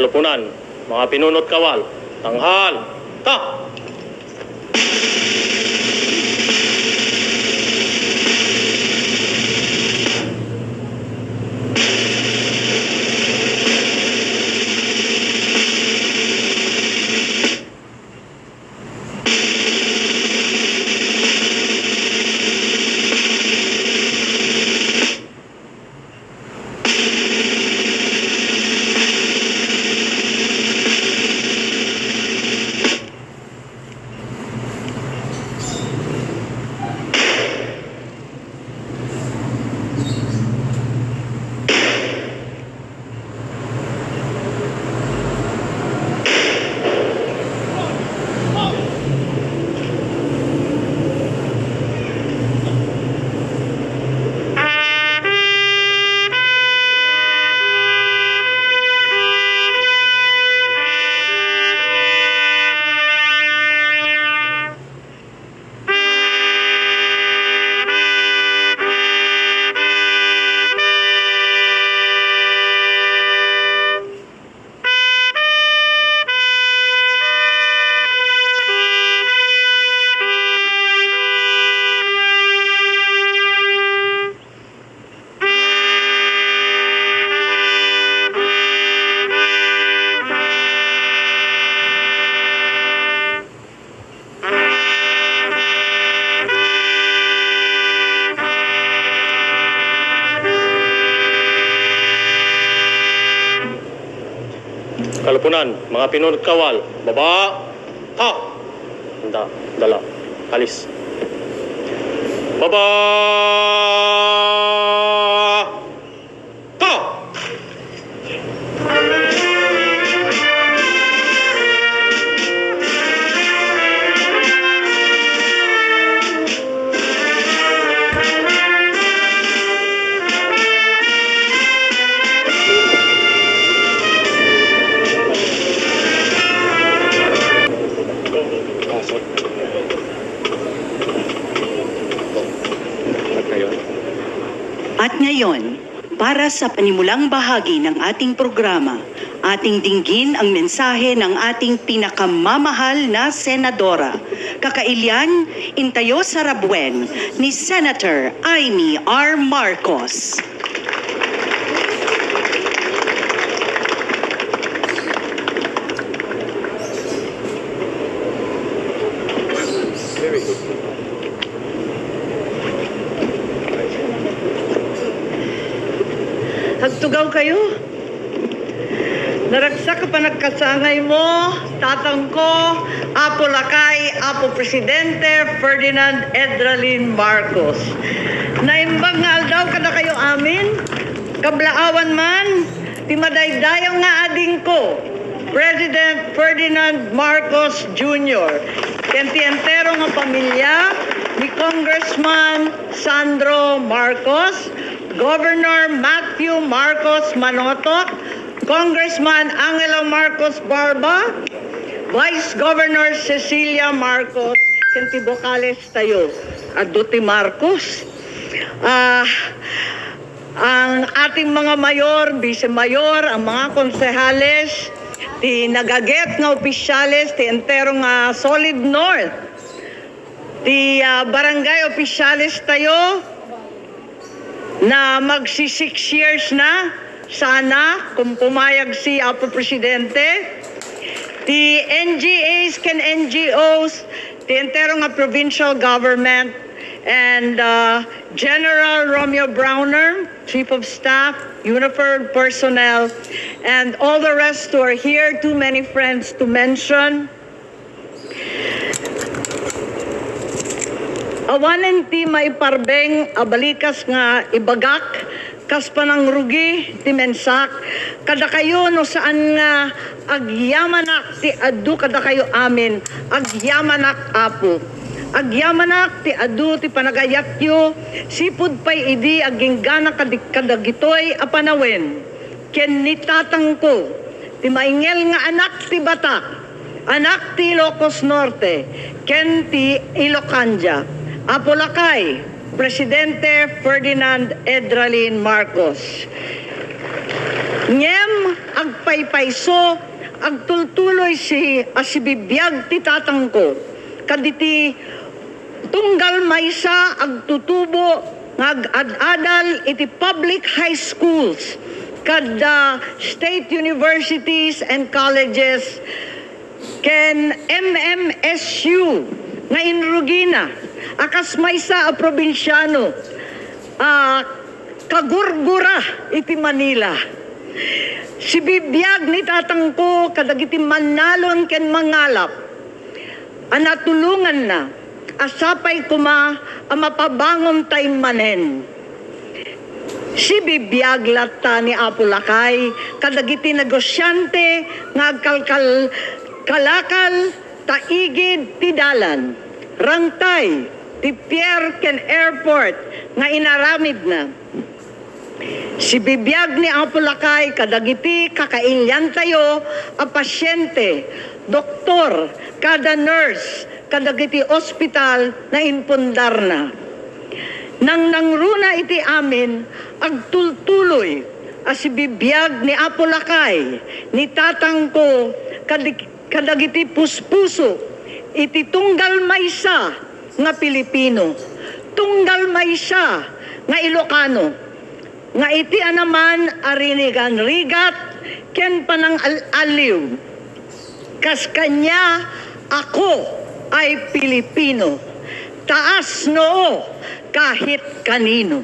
Kalupunan, mga pinunot kawal, tanghal, ta! Kalupunan, mga pinunot kawal, baba, ha! Handa, dala, alis. Baba! Ha! At ngayon, para sa panimulang bahagi ng ating programa, ating dinggin ang mensahe ng ating pinakamamahal na senadora, Kakailian Intayo Sarabuen ni Senator Amy R. Marcos. Hagtugaw kayo. Naragsak ka pa nagkasangay mo, tatang ko, Apo Lakay, Apo Presidente, Ferdinand Edralin Marcos. Naimbang nga aldaw ka na kayo amin, kablaawan man, timadaydayaw nga ading ko, President Ferdinand Marcos Jr. Entero nga pamilya ni Congressman Sandro Marcos, Governor Matthew Marcos Manotoc, Congressman Angelo Marcos Barba, Vice Governor Cecilia Marcos, Kentibocales tayo, Aduti Marcos, ang ating mga mayor, vice-mayor, ang mga konsehales, ti nagaget nga opisyales, ti entero nga Solid North, ti barangay opisyales tayo, na magsi 6 years na, sana, kung pumayag si Apo Presidente, the NGAs can NGOs, the entero nga provincial government, and General Romeo Browner, Chief of Staff, uniformed personnel, and all the rest who are here, too many friends to mention. Awanen ti maiparbeng abalikas nga ibagak kas panang rugi ti mensak kada kayo no saan nga agyamanak ti adu kada kayo amin agyamanak apo agyamanak ti adu ti panagayatyo sipud pay idi aginggana kadagitoy a panawen ken ni tatang ko ti maingel nga anak ti Batak anak ti Ilocos Norte ken ti Ilocanja Apo Lakay, Presidente Ferdinand Edralin Marcos. Ngem agpaypayso, agtultuloy si asibibiyag ti tatangko. Kaditi tunggal maysa agtutubo ngag-adadal iti public high schools kada state universities and colleges ken MMSU nga inrugina akas maysa a probinsyano kagurgura iti Manila. Si bibiyag ni tatangko kadagiti manalon ken mangalap anatulungan na asapay kuma a mapabangon tay manen. Si bibiyag latta ni Apulakay kadagiti negosyante nga kalakal taigid ti dalan rangtay ti pier ken airport nga inaramid na. Si bibiyag ni Apulakay kadagiti kakailyan tayo a pasyente, doktor, kada nurse, kadagiti ospital na inpundar na. Nang nangruna iti amin, agtultuloy si bibiyag ni Apulakay, ni tatangko, kadagiti puspuso, iti tunggal maysa nga Pilipino, tunggal maysa nga Ilocano, nga iti anaman arinigan rigat ken panang aliw. Kas kanya ako ay Pilipino, taas noo kahit kanino.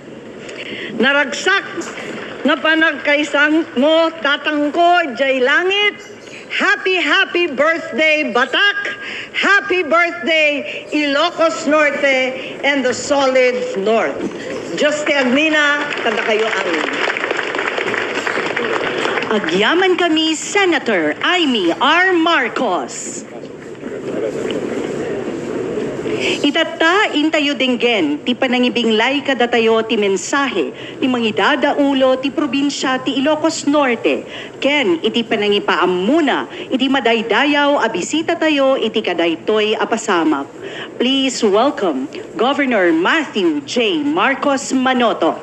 Naragsak nga panagkaisang mo tatangko jay langit. Happy birthday Batak, happy birthday Ilocos Norte and the solid North. Diyos ti Agnina, kada kayo amin. Agyaman kami Senator Amy R. Marcos. Itata intayo denggen ti panangibinglay kadatayo ti mensahe ti mangidadaulo ti probinsya ti Ilocos Norte ken iti panangipaamuna iti madaydayaw a bisita tayo iti kadaytoy a pasamak. Please welcome Governor Matthew J. Marcos Manoto.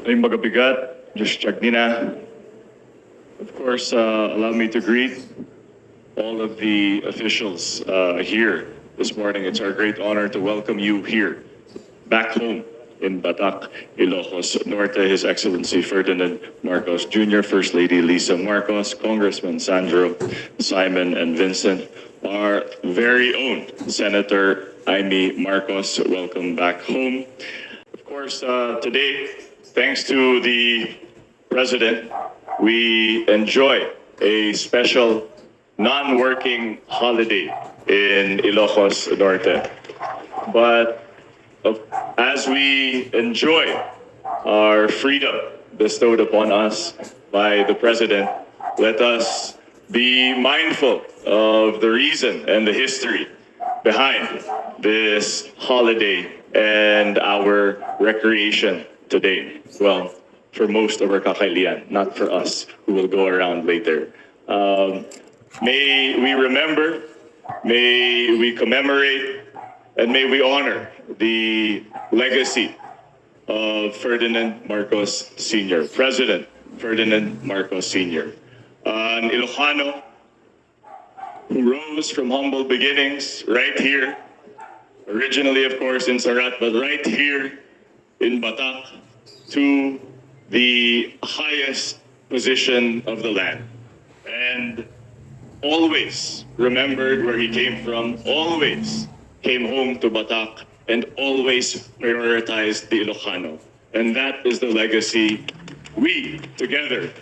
Ay magabigat, Diyos Tiagnina. Of course, allow me to greet all of the officials here this morning. It's our great honor to welcome you here, back home in Batak, Ilocos Norte. His Excellency Ferdinand Marcos Jr., First Lady Lisa Marcos, Congressman Sandro, Simon, and Vincent, our very own Senator Amy Marcos. Welcome back home. Of course, today, thanks to the President, we enjoy a special non-working holiday in Ilocos Norte. But as we enjoy our freedom bestowed upon us by the President, let us be mindful of the reason and the history behind this holiday and our recreation today. Well, for most of our kakailian, not for us who will go around later. May we remember, may we commemorate, and may we honor the legacy of Ferdinand Marcos Sr., President Ferdinand Marcos Sr., an Ilocano who rose from humble beginnings right here, originally, of course, in Sarat, but right here in Batak, to the highest position of the land, and always remembered where he came from, always came home to Batak, and always prioritized the Ilocano. And that is the legacy we together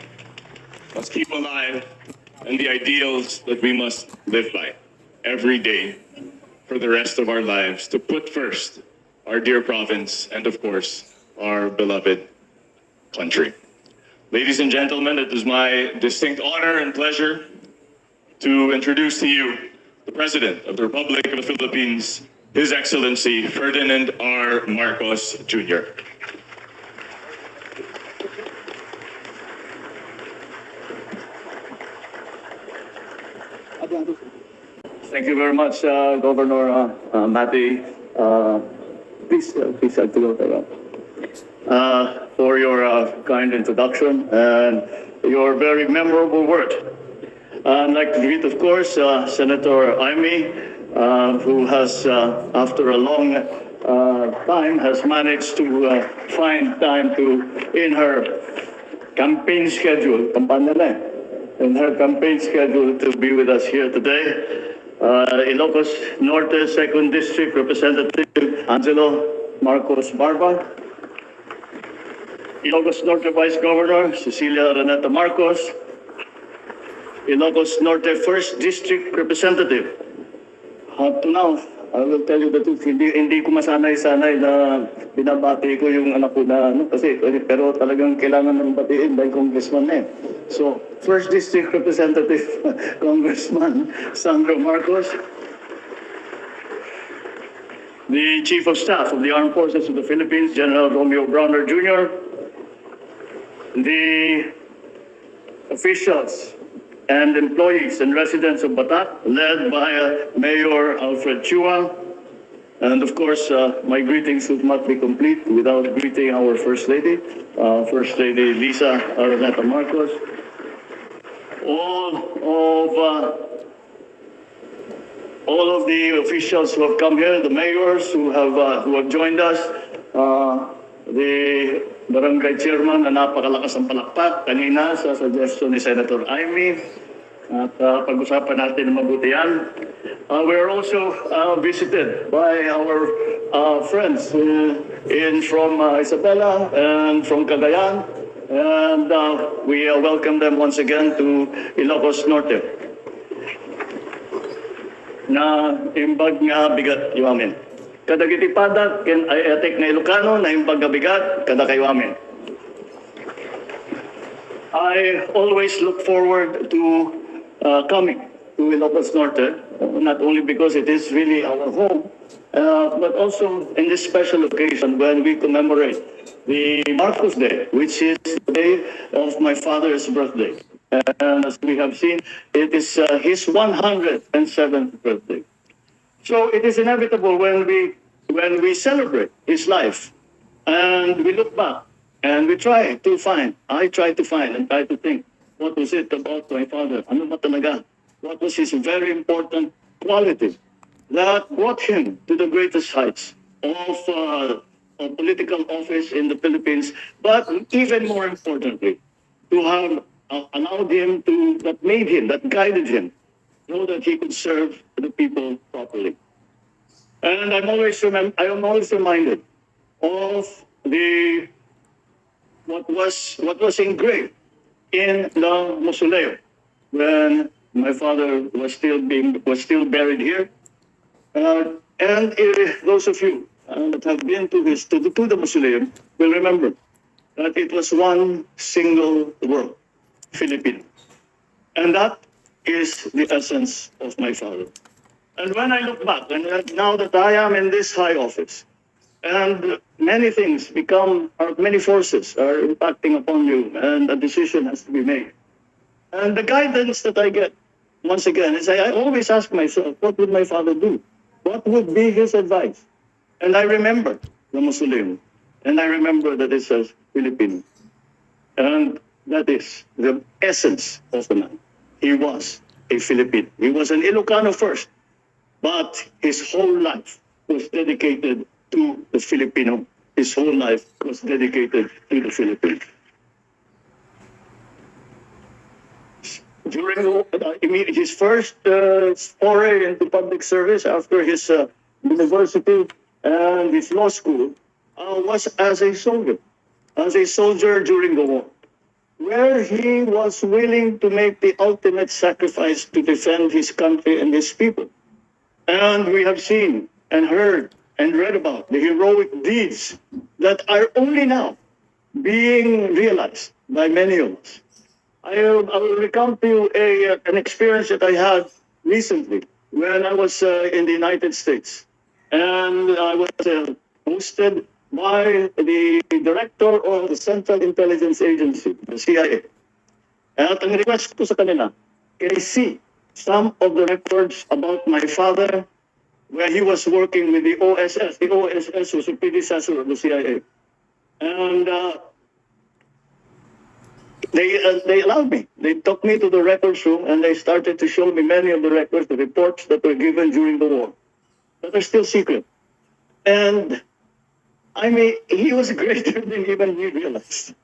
must keep alive, and the ideals that we must live by every day for the rest of our lives, to put first our dear province and, of course, our beloved country. Ladies and gentlemen, it is my distinct honor and pleasure to introduce to you the President of the Republic of the Philippines, His Excellency Ferdinand R. Marcos Jr. Thank you very much, Governor Matty. Please to go for your kind introduction and your very memorable word. I'd like to greet, of course, Senator Amy, who has, after a long time, has managed to find time to, in her campaign schedule, in her campaign schedule to be with us here today. Ilocos Norte 2nd District Representative Angelo Marcos Barba, Ilocos Norte Vice Governor Cecilia Araneta Marcos, Ilocos Norte 1st District Representative. Up to now, I will tell you the truth, hindi ko masanay-sanay na binabati ko yung anak ko na pero talagang kailangan ng batiin by Congressman eh. So, 1st District Representative Congressman Sandro Marcos, the Chief of Staff of the Armed Forces of the Philippines, General Romeo Browner Jr., the officials and employees and residents of Batak, led by Mayor Alfred Chua. And of course, my greetings would not be complete without greeting our First Lady, First Lady Lisa Araneta Marcos. All of the officials who have come here, the mayors who have joined us, the barangay chairman na napakalakas ang palakpak kanina sa suggestion ni Senator Amy, at pag-usapan natin ng mabuti yan. We are also visited by our friends from Isabela and from Cagayan, and we welcome them once again to Ilocos Norte. Na imbag nga bigat yung amin. Kadagiti padat, ken ay atek na Ilocano, na imbag nga bigat, kada kayo amin. I always look forward to coming to Ilocos Norte, not only because it is really our home, but also in this special occasion when we commemorate the Marcos Day, which is the day of my father's birthday. And as we have seen, it is his 107th birthday. So it is inevitable when we celebrate his life and we look back and we try to find and try to think, what was it about my father? Ano ba talaga? What was his very important quality that brought him to the greatest heights of political office in the Philippines, but even more importantly, to have allowed him to, that guided him, so that he could serve the people properly. And I am always reminded of what was engraved in the mausoleum when my father was still buried here. And those of you that have been to the mausoleum will remember that it was one single word, Filipino. And that is the essence of my father. And when I look back, and now that I am in this high office, and many forces are impacting upon you, and a decision has to be made. And the guidance that I get, once again, is I always ask myself, what would my father do? What would be his advice? And I remember the mausoleum, and I remember that it says Filipino. And that is the essence of the man. He was a Filipino. He was an Ilocano first, but his whole life was dedicated to the Filipino. His whole life was dedicated to the Philippines. During his first foray into public service after his university and his law school was as a soldier during the war, where he was willing to make the ultimate sacrifice to defend his country and his people. And we have seen and heard and read about the heroic deeds that are only now being realized by many of us. I will recount to you an experience that I had recently when I was in the United States. And I was hosted by the director of the Central Intelligence Agency, the CIA. At ang request ko sa kanila, kay C, some of the records about my father when he was working with the OSS. The OSS was a predecessor of the CIA. And they allowed me. They took me to the records room and they started to show me many of the records, the reports that were given during the war, that are still secret. And I mean, he was greater than even he realized.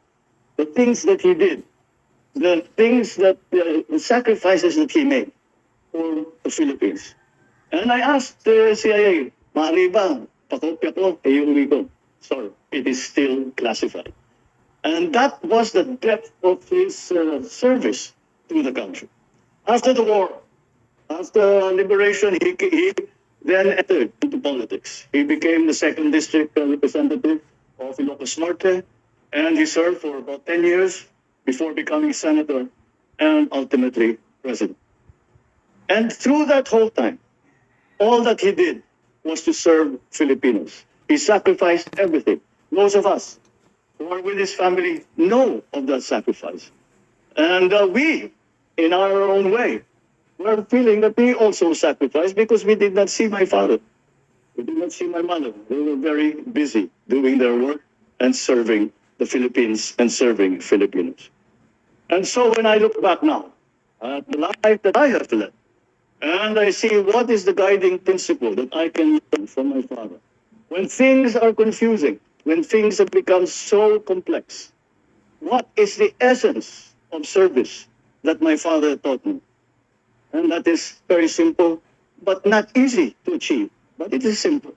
The things that he did, the things that, the sacrifices that he made for the Philippines. And I asked the CIA, maaari ba, pakopya ko, iuwi ko. Sorry, it is still classified. And that was the depth of his service to the country. After the war, after liberation, he then entered into politics. He became the 2nd District Representative of Ilocos Norte, and he served for about 10 years before becoming senator and ultimately president. And through that whole time, all that he did was to serve Filipinos. He sacrificed everything. Most of us who are with his family know of that sacrifice. And we, in our own way, were feeling that we also sacrificed because we did not see my father. We did not see my mother. They were very busy doing their work and serving the Philippines and serving Filipinos. And so when I look back now at the life that I have led, and I see what is the guiding principle that I can learn from my father. When things are confusing, when things have become so complex, what is the essence of service that my father taught me? And that is very simple, but not easy to achieve. But it is simple.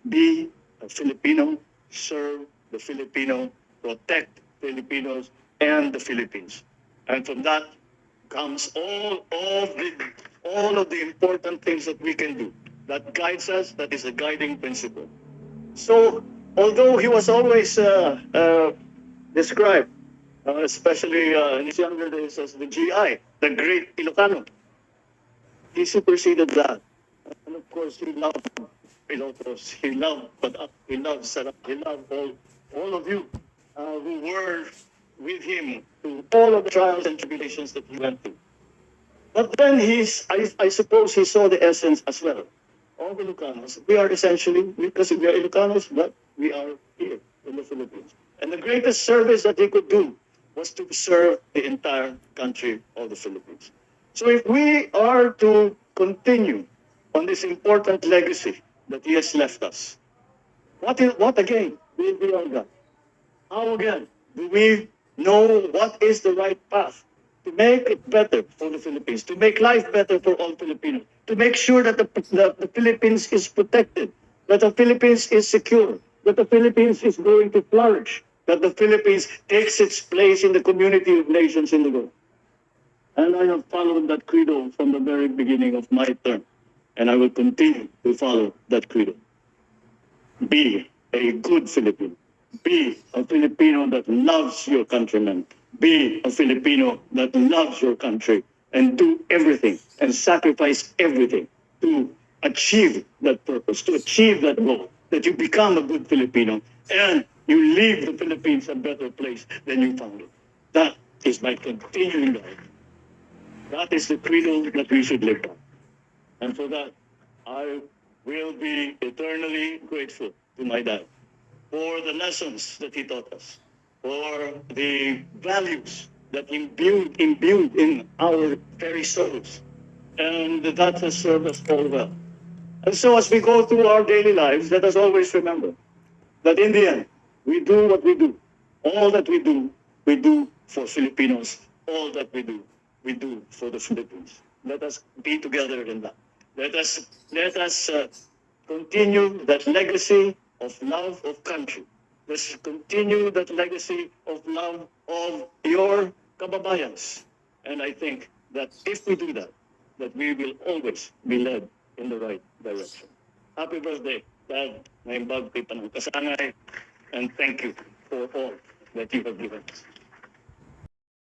Be a Filipino, serve the Filipino, protect Filipinos and the Philippines. And from that comes all of the important things that we can do. That guides us, that is a guiding principle. So, although he was always described, especially in his younger days, as the GI, the great Ilocano, he superseded that. And of course, he loved Ilocos, he loved Batak, he loved Sarap, he loved all of you who were with him through all of the trials and tribulations that he went through. But then I suppose he saw the essence as well. All the Ilocanos, we are essentially, because we are Ilocanos, but we are here in the Philippines. And the greatest service that he could do was to serve the entire country of the Philippines. So if we are to continue on this important legacy that he has left us, what again will be our God? How again do we know what is the right path to make it better for the Philippines, to make life better for all Filipinos, to make sure that the Philippines is protected, that the Philippines is secure, that the Philippines is going to flourish, that the Philippines takes its place in the community of nations in the world? And I have followed that credo from the very beginning of my term, and I will continue to follow that credo. Be a good Filipino. Be a Filipino that loves your countrymen. Be a Filipino that loves your country and do everything and sacrifice everything to achieve that purpose, to achieve that goal, that you become a good Filipino and you leave the Philippines a better place than you found it. That is my continuing life. That is the credo that we should live by. And for that, I will be eternally grateful to my dad for the lessons that he taught us, for the values that imbued in our very souls. And that has served us all well. And so as we go through our daily lives, let us always remember that in the end, we do what we do. All that we do for Filipinos. All that we do for the Philippines. Let us be together in that. Let us continue that legacy of love of country. Let's continue that legacy of love of your kababayans. And I think that if we do that, that we will always be led in the right direction. Happy birthday, Dad. Ngayong bago kay Panang Kasangay. And thank you for all that you have given us.